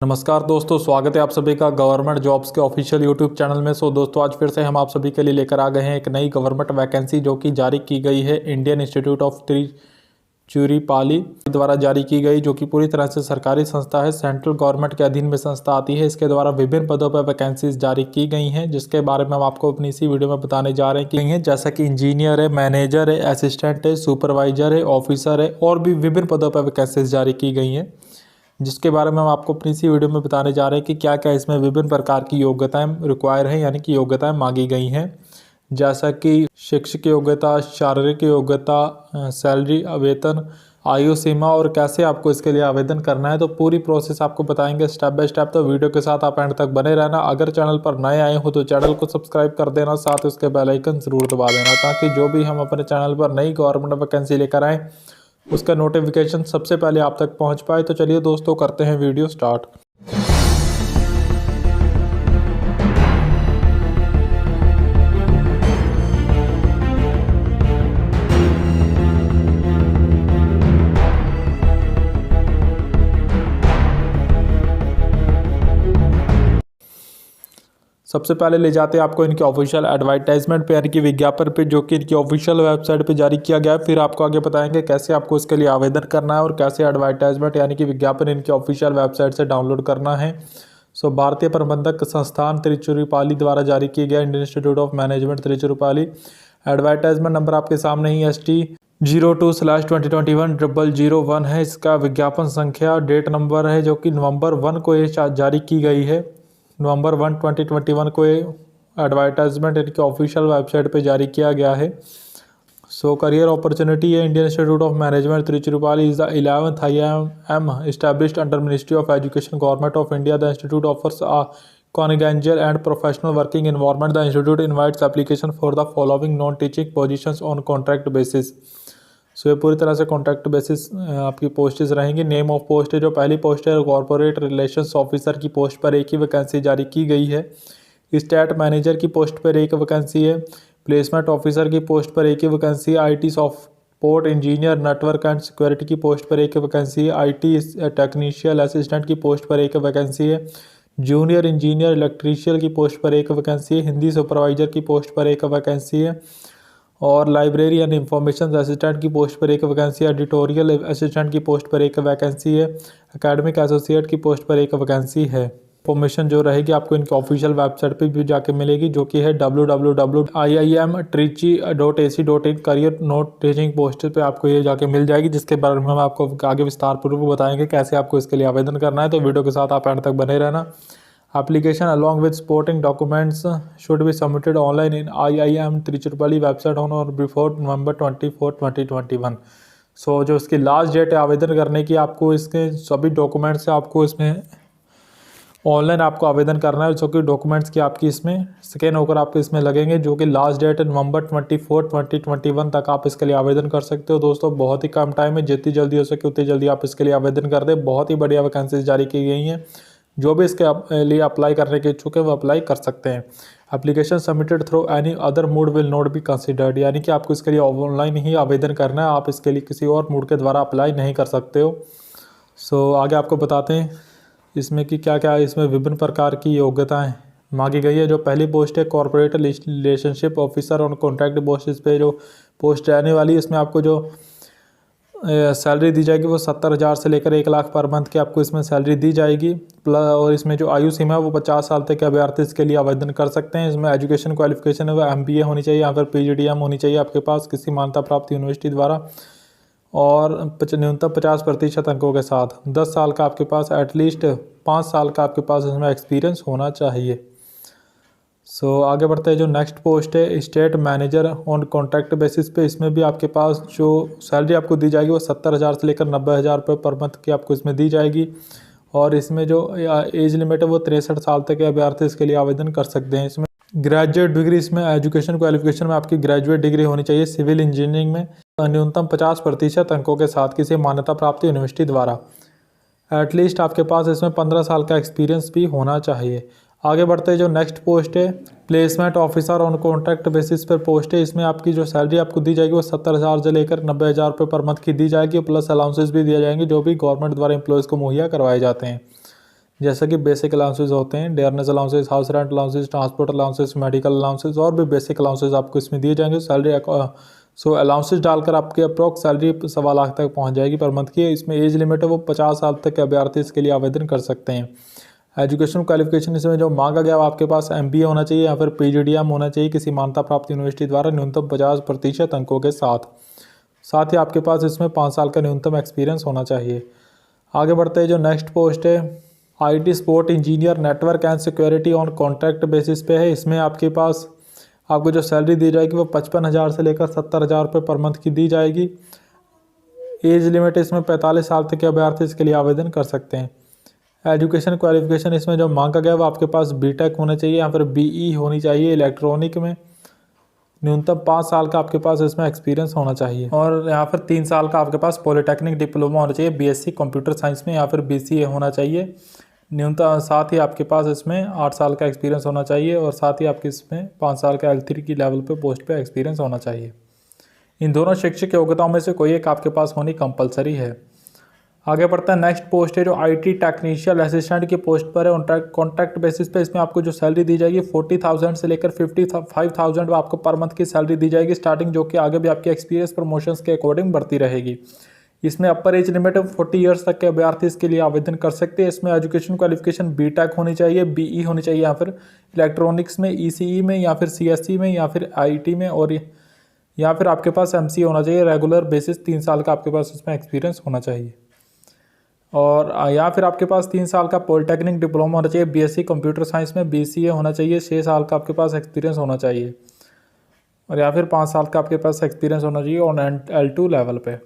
नमस्कार दोस्तों, स्वागत है आप सभी का गवर्नमेंट जॉब्स के ऑफिशियल यूट्यूब चैनल में। दोस्तों आज फिर से हम आप सभी के लिए लेकर आ गए हैं एक नई गवर्नमेंट वैकेंसी जो कि जारी की गई है इंडियन इंस्टीट्यूट ऑफ तिरुचिरापल्ली द्वारा जारी की गई, जो कि पूरी तरह से सरकारी संस्था है, सेंट्रल गवर्नमेंट के अधीन में संस्था आती है। इसके द्वारा विभिन्न पदों पर वैकेंसीज जारी की गई हैं, जिसके बारे में हम आपको अपनी इसी वीडियो में बताने जा रहे हैं जैसा कि इंजीनियर है, मैनेजर है, असिस्टेंट है, सुपरवाइजर है, ऑफिसर है और भी विभिन्न पदों पर वैकेंसीज जारी की गई हैं, जिसके बारे में हम आपको अपनी इसी वीडियो में बताने जा रहे हैं कि क्या क्या इसमें विभिन्न प्रकार की योग्यताएं रिक्वायर हैं, यानी कि योग्यताएं मांगी गई हैं, जैसा कि शैक्षिक योग्यता, शारीरिक योग्यता, सैलरी, वेतन, आयु सीमा और कैसे आपको इसके लिए आवेदन करना है। तो पूरी प्रोसेस आपको बताएंगे स्टेप बाय स्टेप, तो वीडियो के साथ आप एंड तक बने रहना। अगर चैनल पर नए आए हो तो चैनल को सब्सक्राइब कर देना, साथ उसके बेल आइकन जरूर दबा देना, ताकि जो भी हम अपने चैनल पर नई गवर्नमेंट वैकेंसी लेकर आएँ उसका नोटिफिकेशन सबसे पहले आप तक पहुंच पाए। तो चलिए दोस्तों, करते हैं वीडियो स्टार्ट। सबसे पहले ले जाते हैं आपको इनके ऑफिशियल एडवर्टाइजमेंट पे, यानी कि विज्ञापन पे, जो कि इनकी ऑफिशियल वेबसाइट पे जारी किया गया है। फिर आपको आगे बताएंगे कैसे आपको इसके लिए आवेदन करना है और कैसे एडवर्टाइजमेंट यानी कि विज्ञापन इनकी ऑफिशियल वेबसाइट से डाउनलोड करना है। भारतीय प्रबंधक संस्थान तिरुचिरापल्ली द्वारा जारी किया गया Indian institute of management Tiruchirappalli. Advertisement number आपके सामने ही ST 02/2021 है। इसका विज्ञापन संख्या, डेट नंबर है जो कि नवंबर 1 को ये जारी की गई है। नवंबर 1, 2021 को ये एडवर्टाइजमेंट इनकी ऑफिशियल वेबसाइट पे जारी किया गया है। करियर अपॉर्चुनिटी है, Indian institute of management Tiruchirappalli is the 11th IIM established under Ministry of Education, Government of India. The institute offers a congenial and professional working environment. The institute invites application for the following non-teaching positions on contract basis. ये पूरी तरह से contract basis आपकी postage रहेंगी। Name of post है, जो पहली post है कॉर्पोरेट रिलेशंस ऑफिसर की पोस्ट पर एक ही वैकेंसी जारी की गई है। स्टेट मैनेजर की पोस्ट पर एक वैकेंसी है। प्लेसमेंट ऑफिसर की पोस्ट पर एक ही वैकेंसी है। IT support engineer network and security की पोस्ट पर एक वैकेंसी है। IT टेक्नीशियन असिस्टेंट की पोस्ट पर एक वैकेंसी है। जूनियर इंजीनियर इलेक्ट्रीशियन की पोस्ट पर एक वैकेंसी है। हिंदी सुपरवाइजर की पोस्ट पर एक वैकेंसी है और लाइब्रेरी एंड इंफॉर्मेशन असिस्टेंट की पोस्ट पर एक वैकेंसी है। एडिटोरियल असिस्टेंट की पोस्ट पर एक वैकेंसी है। एकेडमिक एसोसिएट की पोस्ट पर एक वैकेंसी है। इंफॉर्मेशन जो रहेगी आपको इनके ऑफिशियल वेबसाइट पे भी जाके मिलेगी, जो कि है www.iimtrichy.ac.in। Career note teaching post पे आपको ये जाके मिल जाएगी, जिसके बारे में हम आपको आगे विस्तार पूर्वक बताएंगे कैसे आपको इसके लिए आवेदन करना है। तो वीडियो के साथ आप एंड तक बने रहना। Application along with supporting documents should be submitted online in IIM Tiruchirappalli website on or before November 24, 2021। जो इसकी लास्ट डेट है आवेदन करने की, आपको इसके सभी डॉक्यूमेंट्स से आपको इसमें ऑनलाइन आपको आवेदन करना है, जो कि डॉक्यूमेंट्स की आपकी इसमें स्कैन होकर आपके इसमें लगेंगे, जो कि लास्ट डेट है नवंबर 24, 2021 तक आप इसके लिए आवेदन कर सकते हो। दोस्तों बहुत ही कम टाइम है, जितनी जल्दी हो सके उतनी जल्दी आप इसके लिए आवेदन कर दें। बहुत ही बढ़िया वैकेंसीज जारी की गई हैं, जो भी इसके लिए अप्लाई करने के इच्छुक है वो अप्लाई कर सकते हैं। Application submitted through any other mode will not be considered, यानी कि आपको इसके लिए ऑनलाइन ही आवेदन करना है, आप इसके लिए किसी और मोड के द्वारा अप्लाई नहीं कर सकते हो। आगे आपको बताते हैं इसमें कि क्या क्या इसमें विभिन्न प्रकार की योग्यताएं मांगी गई है। जो पहली पोस्ट है corporate relationship officer on contract basis पे जो पोस्ट रहने वाली है, इसमें आपको जो सैलरी दी जाएगी वो 70,000 से लेकर 1 लाख पर मंथ की आपको इसमें सैलरी दी जाएगी। प्लस और इसमें जो आयु सीमा है वो 50 साल तक के अभ्यर्थी इसके लिए आवेदन कर सकते हैं। इसमें एजुकेशन क्वालिफिकेशन है वो MBA होनी चाहिए या फिर PGDM होनी चाहिए आपके पास किसी मान्यता प्राप्त यूनिवर्सिटी द्वारा, और न्यूनतम 50% अंकों के साथ 10 साल का आपके पास एटलीस्ट 5 साल का आपके पास इसमें एक्सपीरियंस होना चाहिए। आगे बढ़ते हैं। जो नेक्स्ट पोस्ट है state manager on contract basis पे, इसमें भी आपके पास जो सैलरी आपको दी जाएगी वो 70,000 से लेकर 90,000 रुपये पर मंथ की आपको इसमें दी जाएगी, और इसमें जो एज लिमिट है वो 63 साल तक के अभ्यर्थी इसके लिए आवेदन कर सकते हैं। इसमें ग्रेजुएट डिग्री, इसमें एजुकेशन क्वालिफिकेशन में आपकी ग्रेजुएट डिग्री होनी चाहिए सिविल इंजीनियरिंग में, न्यूनतम 50% अंकों के साथ किसी मान्यता प्राप्त यूनिवर्सिटी द्वारा। एटलीस्ट आपके पास इसमें 15 साल का एक्सपीरियंस भी होना चाहिए। आगे बढ़ते हैं। जो नेक्स्ट पोस्ट है placement officer on contract basis पर पोस्ट है, इसमें आपकी जो सैलरी आपको दी जाएगी वो 70,000 से लेकर 90,000 रुपये पर मंथ की दी जाएगी, प्लस अलाउंसेस भी दिए जाएंगे जो भी गवर्नमेंट द्वारा एम्प्लॉयज़ को मुहैया करवाए जाते हैं। जैसे कि बेसिक अलाउंसेस होते हैं, dearness allowances, house rent allowances, transport allowances, medical allowances और भी बेसिक अलाउंसेस आपको इसमें दिए जाएंगे। सैलरी सो अलाउंसेस डालकर आपकी अप्रोक्स सैलरी 1.25 लाख तक पहुंच जाएगी पर मंथ की। इसमें एज लिमिट है वो 50 साल तक के अभ्यर्थी इसके लिए आवेदन कर सकते हैं। एजुकेशन क्वालिफिकेशन इसमें जो मांगा गया आपके पास MBA होना चाहिए या फिर PGDM होना चाहिए किसी मान्यता प्राप्त यूनिवर्सिटी द्वारा न्यूनतम 50% अंकों के साथ ही आपके पास इसमें 5 साल का न्यूनतम एक्सपीरियंस होना चाहिए। आगे बढ़ते हैं, जो नेक्स्ट पोस्ट है IT support engineer network and security on contract basis पे है। इसमें आपके पास आपको जो सैलरी दी जाएगी वो 55,000 से लेकर 70,000 रुपये पर मंथ की दी जाएगी। एज लिमिट इसमें 45 साल तक के अभ्यर्थी इसके लिए आवेदन कर सकते हैं। एजुकेशन क्वालिफिकेशन इसमें जो मांगा गया वो आपके पास BTech होना चाहिए या फिर BE होनी चाहिए इलेक्ट्रॉनिक में। न्यूनतम 5 साल का आपके पास इसमें एक्सपीरियंस होना चाहिए और यहाँ पर 3 साल का आपके पास पॉलिटेक्निक डिप्लोमा होना चाहिए BSc कंप्यूटर साइंस में या फिर BCA होना चाहिए न्यूनतम। साथ ही आपके पास इसमें 8 साल का एक्सपीरियंस होना चाहिए और साथ ही आपके इसमें 5 साल का L3 की लेवल पे पोस्ट पे एक्सपीरियंस होना चाहिए। इन दोनों शैक्षिक योग्यताओं में से कोई एक आपके पास होनी कंपलसरी है। आगे बढ़ता है, नेक्स्ट पोस्ट है जो IT टेक्नीशियल असिस्टेंट की पोस्ट पर है कॉन्ट्रैक्ट बेसिस पे। इसमें आपको जो सैलरी दी जाएगी 40,000 से लेकर 55,000 आपको पर मंथ की सैलरी दी जाएगी स्टार्टिंग, जो कि आगे भी आपके एक्सपीरियंस प्रमोशंस के अकॉर्डिंग बढ़ती रहेगी। इसमें अपर एज लिमिट 40 ईयर्स तक के अभ्यर्थी इसके लिए आवेदन कर सकते हैं। इसमें एजुकेशन क्वालिफिकेशन BTech होनी चाहिए, BE होनी चाहिए या फिर इलेक्ट्रॉनिक्स में, ECE में या फिर CSE में या फिर IT में और या फिर आपके पास MCA होना चाहिए रेगुलर बेसिस। 3 साल का आपके पास इसमें एक्सपीरियंस होना चाहिए और या फिर आपके पास 3 साल का पॉलिटेक्निक डिप्लोमा होना चाहिए BSc कंप्यूटर साइंस में, BCA होना चाहिए, 6 साल का आपके पास एक्सपीरियंस होना चाहिए और या फिर 5 साल का आपके पास एक्सपीरियंस होना चाहिए ऑन L2 लेवल पे।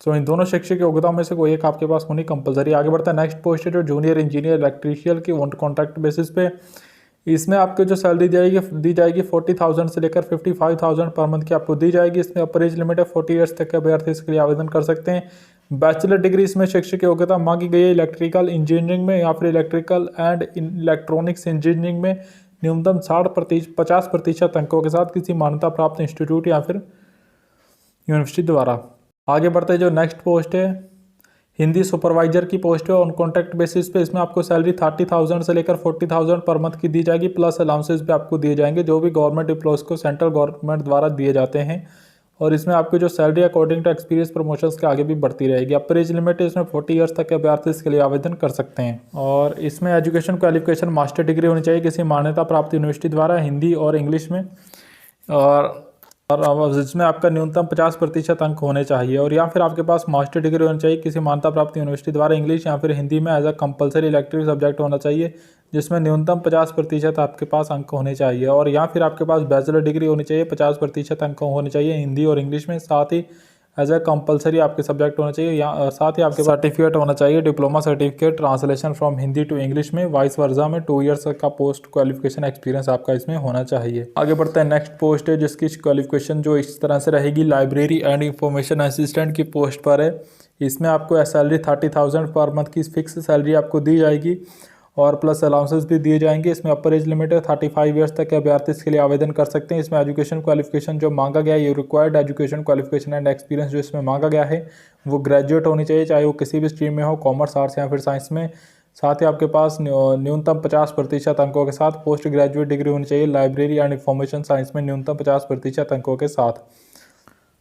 सो इन दोनों शैक्षिक योग्यताओं में से कोई एक आपके पास होनी कंपलसरी। आगे बढ़ता है, नेक्स्ट पोस्ट है जो जूनियर इंजीनियर इलेक्ट्रीशियन की ऑन कॉन्ट्रैक्ट बेसिस पे। इसमें आपको जो सैलरी दी जाएगी 40,000 से लेकर 55,000 पर मंथ की आपको दी जाएगी। इसमें अपर एज लिमिट है 40 ईयर्स तक के अभ्यर्थी इसके लिए आवेदन कर सकते हैं। बैचलर डिग्री इसमें शैक्षिक योग्यता मांगी गई है इलेक्ट्रिकल इंजीनियरिंग में या फिर इलेक्ट्रिकल एंड इलेक्ट्रॉनिक्स इंजीनियरिंग में न्यूनतम 50% अंकों के साथ किसी मान्यता प्राप्त इंस्टीट्यूट या फिर यूनिवर्सिटी द्वारा। आगे बढ़ते हैं, जो नेक्स्ट पोस्ट है हिंदी सुपरवाइजर की पोस्ट है ऑन कॉन्ट्रैक्ट बेसिस पे। इसमें आपको सैलरी 30,000 से लेकर 40,000 पर मंथ की दी जाएगी प्लस अलाउंसेस भी आपको दिए जाएंगे जो भी गवर्नमेंट एम्प्लॉयज़ को सेंट्रल गवर्नमेंट द्वारा दिए जाते हैं और इसमें आपको जो salary according to experience promotions के आगे भी बढ़ती रहेगी। अपर एज लिमिट इसमें 40 ईयर्स तक के अभ्यर्थी इसके लिए आवेदन कर सकते हैं और इसमें एजुकेशन क्वालिफिकेशन मास्टर डिग्री होनी चाहिए किसी मान्यता प्राप्त यूनिवर्सिटी द्वारा हिंदी और इंग्लिश में और जिसमें आपका न्यूनतम 50% अंक होने चाहिए और या फिर आपके पास मास्टर डिग्री होनी चाहिए किसी मान्यता प्राप्त यूनिवर्सिटी द्वारा इंग्लिश या फिर हिंदी में as a compulsory elective subject होना चाहिए जिसमें न्यूनतम 50% आपके पास अंक होने चाहिए और या फिर आपके पास बैचलर डिग्री होनी चाहिए 50% अंक होने चाहिए हिंदी और इंग्लिश में। साथ ही एज अ कंपलसरी आपके सब्जेक्ट होना चाहिए या साथ ही आपके सर्टिफिकेट होना चाहिए diploma certificate translation from Hindi to English में वाइस वर्जा में 2 ईयर्स का पोस्ट क्वालिफिकेशन एक्सपीरियंस आपका इसमें होना चाहिए। आगे बढ़ते हैं, नेक्स्ट पोस्ट है जिसकी क्वालिफिकेशन जो इस तरह से रहेगी लाइब्रेरी एंड इंफॉर्मेशन असिस्टेंट की पोस्ट पर है। इसमें आपको सैलरी 30,000 पर मंथ की फिक्स सैलरी आपको दी जाएगी और प्लस अलाउंसेस भी दिए जाएंगे। इसमें अपर एज लिमिट है 35 ईयर्स तक के अभ्यर्थी इसके लिए आवेदन कर सकते हैं। इसमें एजुकेशन क्वालिफिकेशन जो मांगा गया है ये required education qualification and experience जो इसमें मांगा गया है वो ग्रेजुएट होनी चाहिए चाहे वो किसी भी स्ट्रीम में हो, कॉमर्स आर्ट्स या फिर साइंस में। साथ ही आपके पास न्यूनतम 50% अंकों के साथ पोस्ट ग्रेजुएट डिग्री होनी चाहिए लाइब्रेरी एंड इंफॉर्मेशन साइंस में न्यूनतम 50% अंकों के साथ।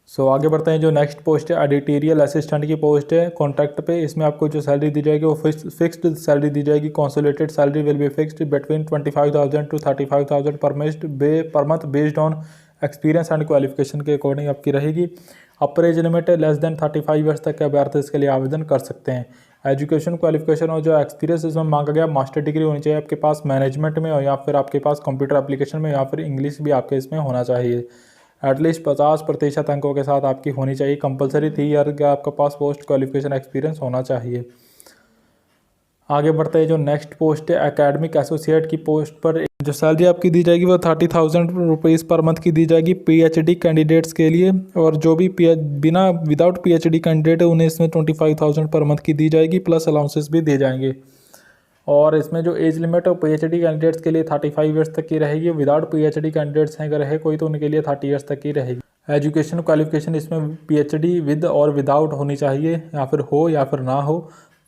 सो आगे बढ़ते हैं, जो नेक्स्ट पोस्ट है एडिटोरियल असिस्टेंट की पोस्ट है कॉन्ट्रैक्ट पे। इसमें आपको जो सैलरी दी जाएगी वो फिक्स्ड सैलरी दी जाएगी। Consolidated salary will be fixed between 25,000 to 35,000 per month based on experience and qualification के अकॉर्डिंग आपकी रहेगी। अपर एज लिमिट है लेस देन 35 ईयर्स तक के अभ्यर्थी इसके लिए आवेदन कर सकते हैं। एजुकेशन क्वालिफिकेशन और जो एक्सपीरियंस इसमें मांगा गया मास्टर डिग्री होनी चाहिए आपके पास मैनेजमेंट में और या फिर आपके पास कंप्यूटर एप्लीकेशन में या फिर इंग्लिश भी आपके इसमें होना चाहिए। एटलीस्ट 50% अंकों के साथ आपकी होनी चाहिए। कंपलसरी 3 ईयर का आपका पास पोस्ट क्वालिफिकेशन एक्सपीरियंस होना चाहिए। आगे बढ़ते हैं, जो नेक्स्ट पोस्ट है एकेडमिक एसोसिएट की पोस्ट पर जो सैलरी आपकी दी जाएगी वो 30,000 रुपीज़ पर मंथ की दी जाएगी PhD कैंडिडेट्स के लिए और जो भी विदाउट PhD कैंडिडेट है उन्हें इसमें 25,000 पर मंथ की दी जाएगी प्लस अलाउंसेस भी दिए जाएंगे। और इसमें जो एज लिमिट है वो PhD कैंडिडेट्स के लिए 35 ईयर्स तक की रहेगी। विदाउट PhD कैंडिडेट्स हैं अगर है कोई तो उनके लिए 30 ईयर्स तक की रहेगी। एजुकेशन क्वालिफिकेशन इसमें PhD विद और विदाउट होनी चाहिए या फिर हो या फिर ना हो।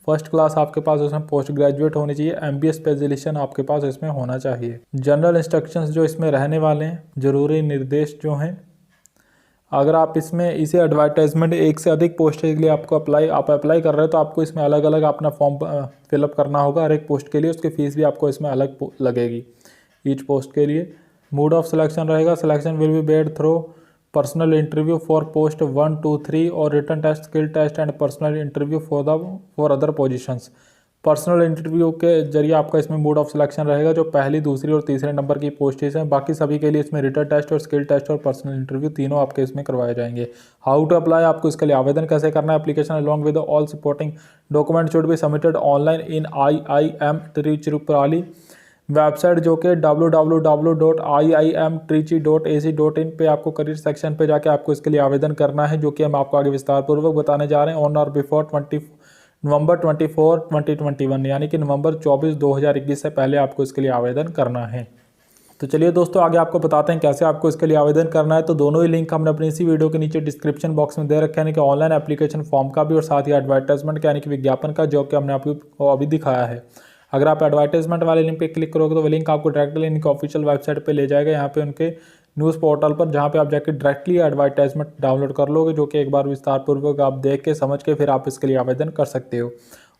फर्स्ट क्लास आपके पास उसमें पोस्ट ग्रेजुएट होनी चाहिए, MBA स्पेशलाइजेशन आपके पास इसमें होना चाहिए। जनरल इंस्ट्रक्शंस जो इसमें रहने वाले हैं, ज़रूरी निर्देश जो हैं, अगर आप इसमें इसे एडवर्टाइजमेंट एक से अधिक पोस्ट के लिए आपको अप्लाई कर रहे हो तो आपको इसमें अलग अलग अपना फॉर्म फिलअप करना होगा हर एक पोस्ट के लिए, उसकी फ़ीस भी आपको इसमें अलग लगेगी ईच पोस्ट के लिए। मोड ऑफ सिलेक्शन रहेगा, selection will be made through personal interview for post 1, 2, 3 और written test, skill test and personal interview for other positions. Personal interview के जरिए आपका इसमें मोड ऑफ सिलेक्शन रहेगा जो पहली, दूसरी और तीसरे नंबर की पोस्टेज हैं। बाकी सभी के लिए इसमें रिटन टेस्ट और स्किल टेस्ट और पर्सनल इंटरव्यू तीनों आपके इसमें करवाए जाएंगे। हाउ टू अप्लाई, आपको इसके लिए आवेदन कैसे करना है। Application along with all supporting document should be submitted online in IIM Tiruchirappalli website जो कि www.iimtrichy.ac.in पे आपको करियर सेक्शन पे जाके आपको इसके लिए आवेदन करना है, जो कि हम आपको आगे विस्तार पूर्वक बताने जा रहे हैं। ऑन और बिफोर नवंबर 24, 2021 यानी कि नवंबर 24, 2021 से पहले आपको इसके लिए आवेदन करना है। तो चलिए दोस्तों आगे आपको बताते हैं कैसे आपको इसके लिए आवेदन करना है। तो दोनों ही लिंक हमने अपनी इसी वीडियो के नीचे डिस्क्रिप्शन बॉक्स में दे रखे हैं कि ऑनलाइन एप्लीकेशन फॉर्म का भी और साथ ही एडवर्टाइजमेंट यानी कि विज्ञापन का, जो कि हमने आपको अभी दिखाया है। अगर आप एडवर्टाइजमेंट वाले लिंक पे क्लिक करोगे तो वो लिंक आपको डायरेक्टली इनके ऑफिशियल वेबसाइट पे ले जाएगा, यहाँ पे उनके न्यूज़ पोर्टल पर, जहाँ पे आप जाके डायरेक्टली एडवर्टाइजमेंट डाउनलोड कर लोगे, जो कि एक बार विस्तार पूर्वक आप देख के समझ के फिर आप इसके लिए आवेदन कर सकते हो।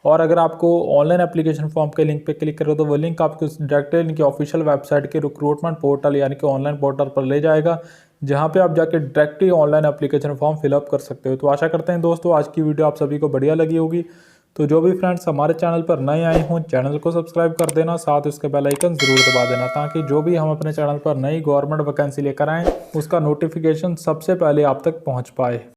और अगर आपको ऑनलाइन एप्लीकेशन फॉर्म के लिंक पे क्लिक करो तो वो लिंक आपको डायरेक्टली इनकी ऑफिशियल वेबसाइट के रिक्रूटमेंट पोर्टल यानी कि ऑनलाइन पोर्टल पर ले जाएगा, जहाँ पे आप जाके directly online application form fill up कर सकते हो। तो आशा करते हैं दोस्तों आज की वीडियो आप सभी को बढ़िया लगी होगी। तो जो भी फ्रेंड्स हमारे चैनल पर नए आए हों, चैनल को सब्सक्राइब कर देना, साथ उसके बेल आइकन ज़रूर दबा देना, ताकि जो भी हम अपने चैनल पर नई गवर्नमेंट वैकेंसी लेकर आएँ उसका नोटिफिकेशन सबसे पहले आप तक पहुँच पाए।